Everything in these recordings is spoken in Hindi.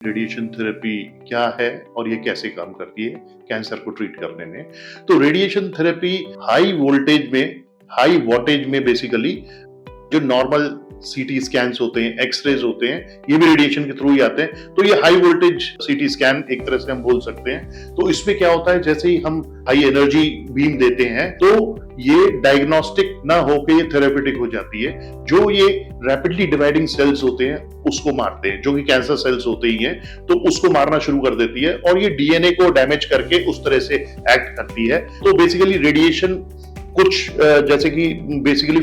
रेडिएशन थेरेपी क्या है और ये कैसे काम करती है कैंसर को ट्रीट करने में। तो रेडिएशन थेरेपी हाई वोल्टेज में, हाई वॉटेज में बेसिकली जो नॉर्मल सीटी स्कैन्स होते हैं, एक्सरेज होते हैं, ये भी रेडिएशन के थ्रू ही आते हैं। तो ये हाई वोल्टेज सीटी स्कैन एक तरह से हम बोल सकते हैं। तो इसमें क्या होता है, जैसे ही हम हाई एनर्जी बीम देते हैं तो ये डायग्नोस्टिक ना होकर ये थेरेपेटिक हो जाती है। जो ये रैपिडली डिवाइडिंग सेल्स होते हैं उसको मारते हैं, जो कि कैंसर सेल्स होते ही हैं, तो उसको मारना शुरू कर देती है और ये डीएनए को डैमेज करके उस तरह से एक्ट करती है। तो बेसिकली रेडिएशन कुछ जैसे कि बेसिकली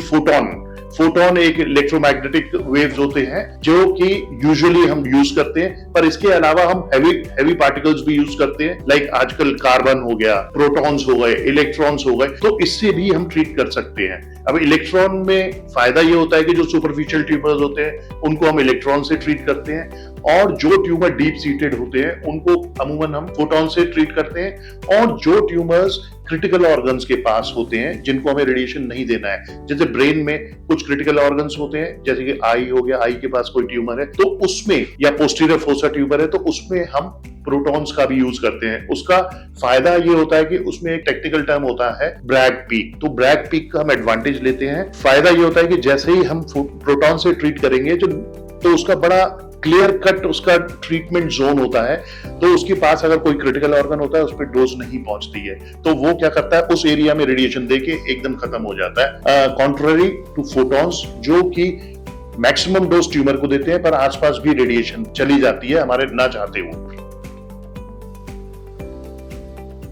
फोटोन एक इलेक्ट्रोमैग्नेटिक वेव्स होते हैं जो कि यूजुअली हम यूज करते हैं, पर इसके अलावा हम हैवी पार्टिकल्स भी यूज करते हैं। लाइक आजकल कार्बन हो गया, प्रोटॉन्स हो गए, इलेक्ट्रॉन्स हो गए, तो इससे भी हम ट्रीट कर सकते हैं। अब इलेक्ट्रॉन में फायदा ये होता है कि जो सुपरफिशियल ट्यूमर्स होते हैं उनको हम इलेक्ट्रॉन से ट्रीट करते हैं, और जो ट्यूमर डीप सीटेड होते हैं उनको अमूमन हम फोटोन से ट्रीट करते हैं। और जो ट्यूमर्स क्रिटिकल ऑर्गन्स के पास होते हैं जिनको हमें रेडिएशन नहीं देना है, जैसे ब्रेन में कुछ क्रिटिकल ऑर्गन्स होते हैं, जैसे कि आई हो गया, आई के पास कोई ट्यूमर है तो उसमें, या पोस्टीरियर फोसा ट्यूमर है तो उसमें हम प्रोटॉन्स का भी यूज करते हैं। उसका फायदा ये होता है कि उसमें एक टेक्निकल टर्म होता है ब्रैग पीक, तो ब्रैग पीक का हम एडवांटेज लेते हैं। फायदा ये होता है कि जैसे ही हम प्रोटॉन से ट्रीट करेंगे तो उसका बड़ा क्लियर कट उसका ट्रीटमेंट जोन होता है, तो उसके पास अगर कोई क्रिटिकल ऑर्गन होता है उस पर डोज नहीं पहुंचती है, तो वो क्या करता है, उस एरिया में रेडिएशन देके एकदम खत्म हो जाता है। कॉन्ट्ररी टू फोटॉन्स जो कि मैक्सिमम डोज ट्यूमर को देते हैं, पर आसपास भी रेडिएशन चली जाती है हमारे ना चाहते हुए।